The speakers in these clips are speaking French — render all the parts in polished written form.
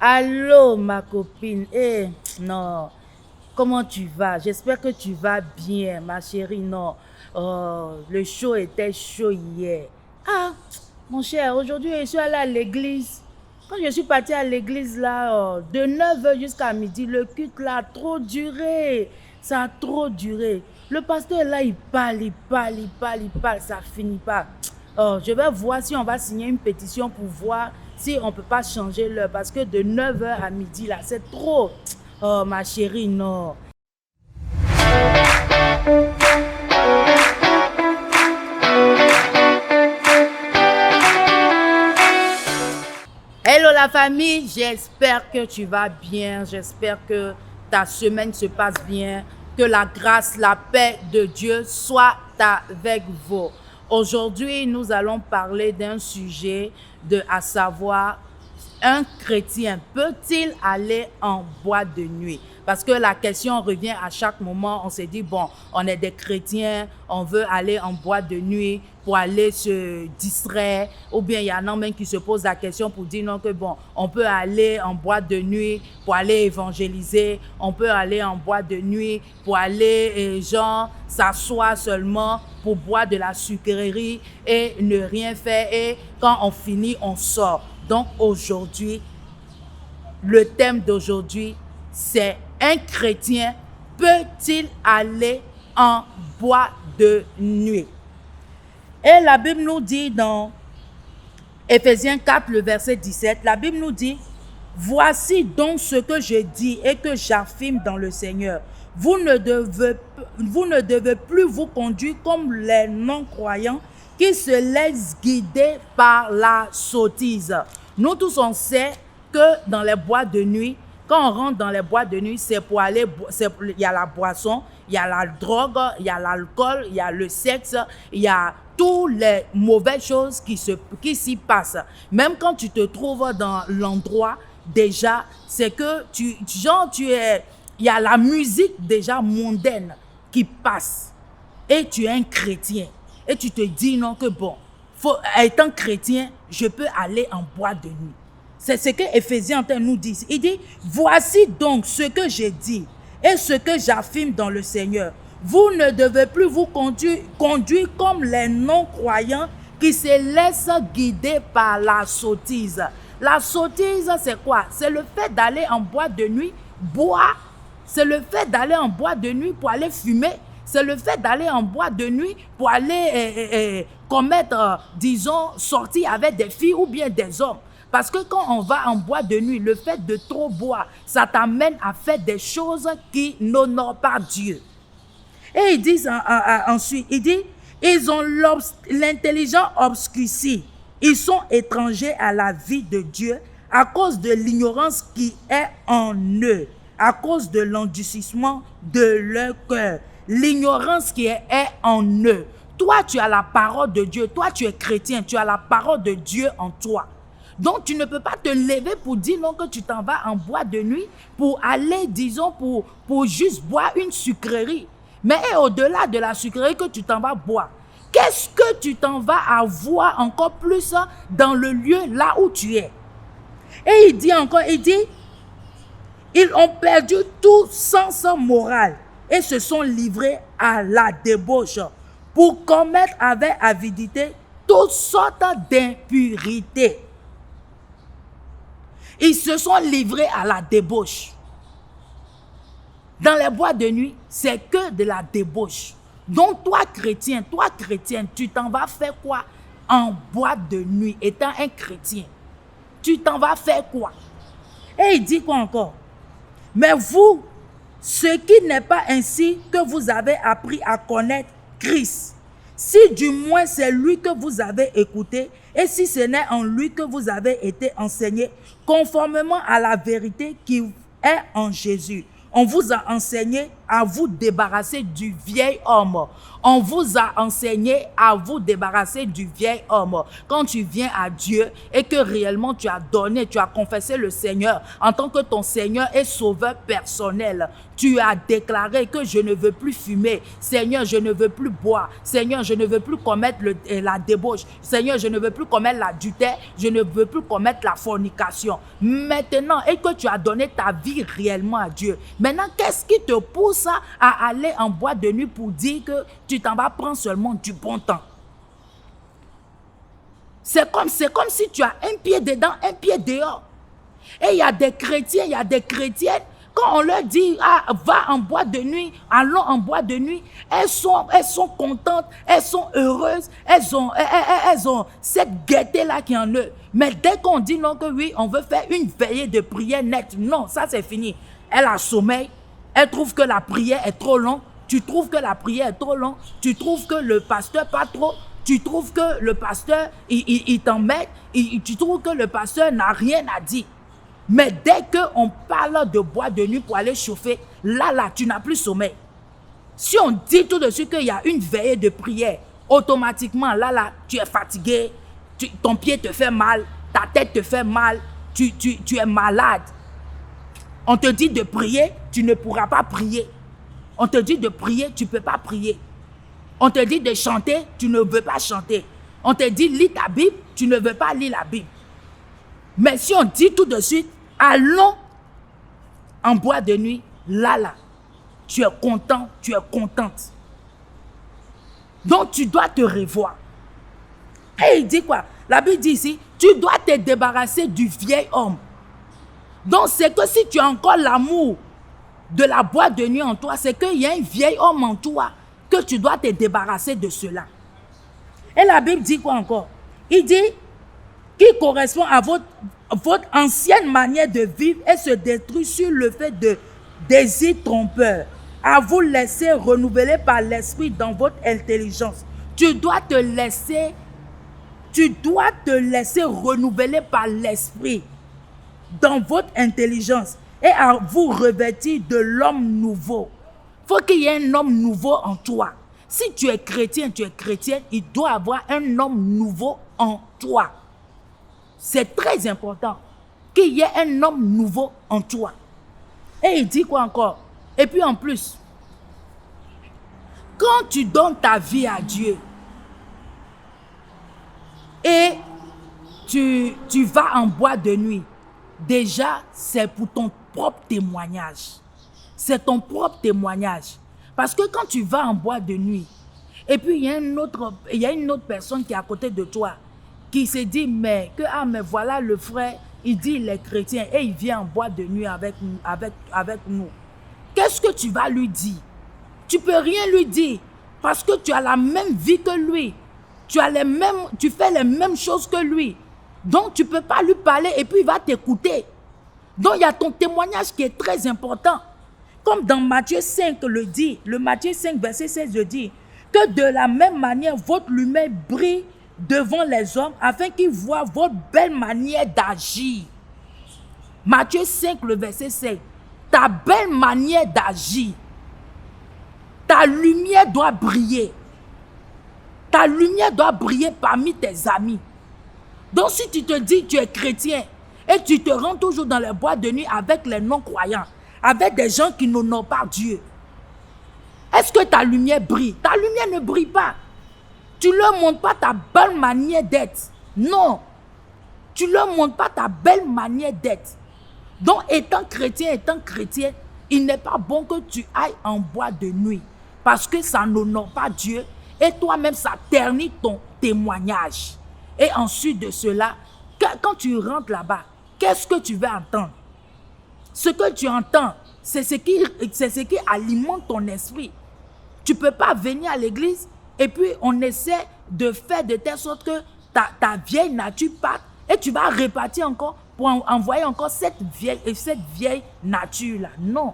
Allô, ma copine. Non. Comment tu vas? J'espère que tu vas bien, ma chérie. Non. Le show était chaud hier. Ah, mon cher, aujourd'hui, je suis allée à l'église. Quand je suis partie à l'église, là, de 9h jusqu'à midi, le culte, là, a trop duré. Ça a trop duré. Le pasteur, là, il parle, ça finit pas. Je vais voir si on va signer une pétition pour voir si on ne peut pas changer l'heure. Parce que de 9h à midi, là, c'est trop. Oh, ma chérie, non. Hello la famille, j'espère que tu vas bien, j'espère que ta semaine se passe bien, que la grâce, la paix de Dieu soit avec vous. Aujourd'hui, nous allons parler d'un sujet à savoir, un chrétien peut-il aller en boîte de nuit? Parce que la question revient à chaque moment. On se dit, bon, on est des chrétiens, on veut aller en boîte de nuit pour aller se distraire. Ou bien il y en a même qui se posent la question pour dire non, que bon, on peut aller en boîte de nuit pour aller évangéliser. On peut aller en boîte de nuit pour aller, genre, s'asseoir seulement pour boire de la sucrerie et ne rien faire. Et quand on finit, on sort. Donc aujourd'hui, le thème d'aujourd'hui, c'est un chrétien peut-il aller en boîte de nuit? Et la Bible nous dit dans Éphésiens 4, le verset 17, la Bible nous dit, voici donc ce que je dis et que j'affirme dans le Seigneur. Vous ne devez plus vous conduire comme les non-croyants qui se laissent guider par la sottise. Nous tous, on sait que dans les boîtes de nuit, quand on rentre dans les boîtes de nuit, c'est pour aller, il y a la boisson, il y a la drogue, il y a l'alcool, il y a le sexe, il y a toutes les mauvaises choses qui s'y passent. Même quand tu te trouves dans l'endroit, déjà, c'est que il y a la musique déjà mondaine qui passe. Et tu es un chrétien. Et tu te dis non que bon, étant chrétien, je peux aller en boîte de nuit. C'est ce que Éphésiens nous dit. Il dit, voici donc ce que j'ai dit et ce que j'affirme dans le Seigneur. Vous ne devez plus vous conduire comme les non-croyants qui se laissent guider par la sottise. La sottise, c'est quoi? C'est le fait d'aller en boîte de nuit, boire. C'est le fait d'aller en boîte de nuit pour aller fumer. C'est le fait d'aller en boîte de nuit pour aller commettre, sortir avec des filles ou bien des hommes. Parce que quand on va en boîte de nuit, le fait de trop boire, ça t'amène à faire des choses qui n'honorent pas Dieu. Et ils disent ensuite, il dit, ils ont l'intelligence obscurcie. Ils sont étrangers à la vie de Dieu à cause de l'ignorance qui est en eux, à cause de l'endurcissement de leur cœur. L'ignorance qui est en eux. Toi, tu as la parole de Dieu. Toi, tu es chrétien. Tu as la parole de Dieu en toi. Donc, tu ne peux pas te lever pour dire non que tu t'en vas en boîte de nuit pour aller, pour juste boire une sucrerie. Mais au-delà de la sucrerie que tu t'en vas boire, qu'est-ce que tu t'en vas avoir encore plus dans le lieu là où tu es? Et il dit encore, ils ont perdu tout sens moral et se sont livrés à la débauche pour commettre avec avidité toutes sortes d'impuretés. Ils se sont livrés à la débauche. Dans les boîtes de nuit, c'est que de la débauche. Donc toi, chrétienne, tu t'en vas faire quoi en boîte de nuit, étant un chrétien? Tu t'en vas faire quoi? Et il dit quoi encore? Mais vous, ce qui n'est pas ainsi que vous avez appris à connaître Christ, si du moins c'est lui que vous avez écouté, et si ce n'est en lui que vous avez été enseigné, conformément à la vérité qui est en Jésus. On vous a enseigné à vous débarrasser du vieil homme. On vous a enseigné à vous débarrasser du vieil homme. Quand tu viens à Dieu et que réellement tu as donné, tu as confessé le Seigneur en tant que ton Seigneur et sauveur personnel, tu as déclaré que je ne veux plus fumer. Seigneur, je ne veux plus boire. Seigneur, je ne veux plus commettre la débauche. Seigneur, je ne veux plus commettre l'adultère. Je ne veux plus commettre la fornication. Maintenant, et que tu as donné ta vie réellement à Dieu. Maintenant, qu'est-ce qui te pousse à aller en boîte de nuit pour dire que tu t'en vas prendre seulement du bon temps? C'est comme si tu as un pied dedans, un pied dehors. Et il y a des chrétiens, il y a des chrétiennes, quand on leur dit, ah, va en boîte de nuit, allons en boîte de nuit, elles sont contentes, elles sont heureuses, elles ont cette gaieté-là qui est en eux. Mais dès qu'on dit non, que oui, on veut faire une veillée de prière nette, non, ça c'est fini. Elle a sommeil, elle trouve que la prière est trop longue, tu trouves que la prière est trop longue, tu trouves que le pasteur pas trop, tu trouves que le pasteur, il t'embête, tu trouves que le pasteur n'a rien à dire. Mais dès qu'on parle de boîte de nuit pour aller chauffer, là, tu n'as plus sommeil. Si on dit tout de suite qu'il y a une veillée de prière, automatiquement, là, tu es fatigué, ton pied te fait mal, ta tête te fait mal, tu es malade. On te dit de prier, tu ne pourras pas prier. On te dit de prier, tu ne peux pas prier. On te dit de chanter, tu ne veux pas chanter. On te dit lis ta Bible, tu ne veux pas lire la Bible. Mais si on dit tout de suite, allons en boîte de nuit, là, tu es content, tu es contente. Donc tu dois te revoir. Et il dit quoi? La Bible dit ici, tu dois te débarrasser du vieil homme. Donc c'est que si tu as encore l'amour de la boîte de nuit en toi, c'est qu'il y a un vieil homme en toi que tu dois te débarrasser de cela. Et la Bible dit quoi encore? Il dit, qui correspond à votre ancienne manière de vivre et se détruit sur le fait de désirs trompeurs, à vous laisser renouveler par l'esprit dans votre intelligence. Tu dois te laisser renouveler par l'esprit dans votre intelligence et à vous revêtir de l'homme nouveau. Il faut qu'il y ait un homme nouveau en toi. Si tu es chrétien, il doit y avoir un homme nouveau en toi. C'est très important qu'il y ait un homme nouveau en toi. Et il dit quoi encore? Et puis en plus, quand tu donnes ta vie à Dieu et tu vas en boîte de nuit, déjà c'est pour ton propre témoignage. C'est ton propre témoignage. Parce que quand tu vas en boîte de nuit, et puis il y a une autre personne qui est à côté de toi, qui se dit, mais voilà le frère, il dit il est chrétien et il vient en boîte de nuit avec nous. Qu'est-ce que tu vas lui dire? Tu ne peux rien lui dire parce que tu as la même vie que lui. Tu fais les mêmes choses que lui. Donc tu ne peux pas lui parler et puis il va t'écouter. Donc il y a ton témoignage qui est très important. Comme dans Matthieu 5 le dit, le Matthieu 5 verset 16 le dit, que de la même manière votre lumière brille devant les hommes afin qu'ils voient votre belle manière d'agir. Matthieu 5, le verset 7. Ta belle manière d'agir. Ta lumière doit briller. Ta lumière doit briller parmi tes amis. Donc si tu te dis que tu es chrétien et tu te rends toujours dans les boîtes de nuit avec les non-croyants, avec des gens qui n'honorent pas Dieu, est-ce que ta lumière brille? Ta lumière ne brille pas. Tu ne leur montres pas ta belle manière d'être. Non. Tu ne leur montres pas ta belle manière d'être. Donc, étant chrétien, il n'est pas bon que tu ailles en boîte de nuit. Parce que ça n'honore pas Dieu. Et toi-même, ça ternit ton témoignage. Et ensuite de cela, quand tu rentres là-bas, qu'est-ce que tu vas entendre? Ce que tu entends, c'est ce qui alimente ton esprit. Tu ne peux pas venir à l'église et puis on essaie de faire de telle sorte que ta vieille nature parte et tu vas repartir encore pour envoyer encore cette vieille nature-là. Non.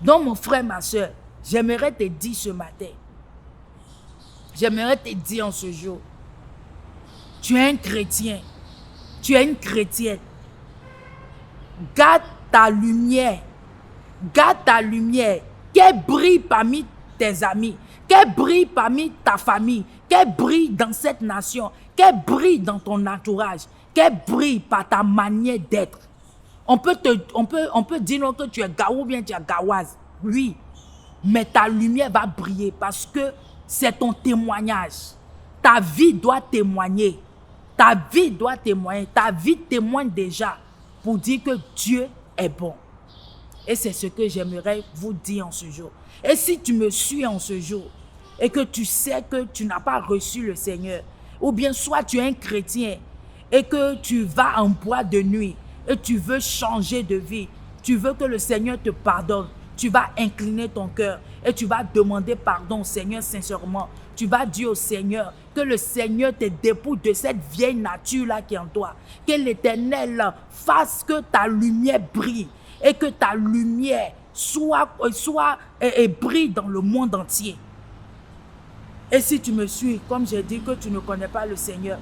Donc mon frère, ma soeur, j'aimerais te dire ce matin, j'aimerais te dire en ce jour, tu es un chrétien, tu es une chrétienne. Garde ta lumière, Garde ta lumière, qu'elle brille parmi tes amis, qu'elle brille parmi ta famille, qu'elle brille dans cette nation, qu'elle brille dans ton entourage, qu'elle brille par ta manière d'être. On peut dire non que tu es gaou ou bien tu es gaouaz. Oui, mais ta lumière va briller parce que c'est ton témoignage. Ta vie doit témoigner. Ta vie doit témoigner. Ta vie témoigne déjà pour dire que Dieu est bon. Et c'est ce que j'aimerais vous dire en ce jour. Et si tu me suis en ce jour et que tu sais que tu n'as pas reçu le Seigneur, ou bien soit tu es un chrétien et que tu vas en boîte de nuit et tu veux changer de vie, tu veux que le Seigneur te pardonne, tu vas incliner ton cœur et tu vas demander pardon au Seigneur sincèrement. Tu vas dire au Seigneur que le Seigneur te dépouille de cette vieille nature-là qui est en toi. Que l'Éternel fasse que ta lumière brille et que ta lumière brille dans le monde entier. Et si tu me suis, comme j'ai dit que tu ne connais pas le Seigneur,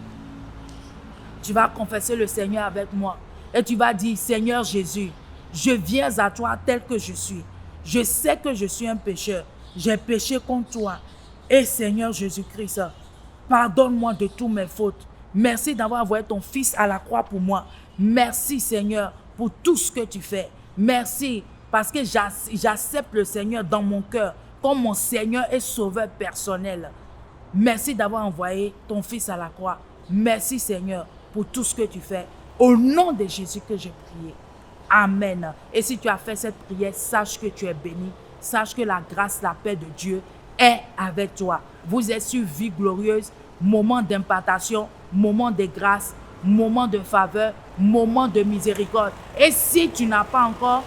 tu vas confesser le Seigneur avec moi. Et tu vas dire, Seigneur Jésus, je viens à toi tel que je suis. Je sais que je suis un pécheur. J'ai péché contre toi. Et Seigneur Jésus-Christ, pardonne-moi de toutes mes fautes. Merci d'avoir envoyé ton Fils à la croix pour moi. Merci Seigneur pour tout ce que tu fais. Merci parce que j'accepte le Seigneur dans mon cœur comme mon Seigneur et Sauveur personnel. Merci d'avoir envoyé ton Fils à la croix. Merci Seigneur pour tout ce que tu fais. Au nom de Jésus que j'ai prié. Amen. Et si tu as fait cette prière, sache que tu es béni. Sache que la grâce, la paix de Dieu est avec toi. Vous êtes sur Vie Glorieuse, moment d'impartation, moment de grâce, moment de faveur, moment de miséricorde. Et si tu n'as pas encore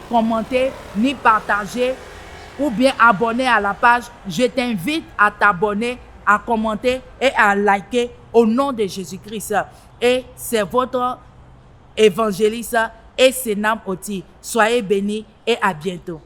commenté ni partagé ou bien abonné à la page, je t'invite à t'abonner, à commenter et à liker au nom de Jésus-Christ. Et c'est votre évangéliste et Senam Oti. Soyez bénis et à bientôt.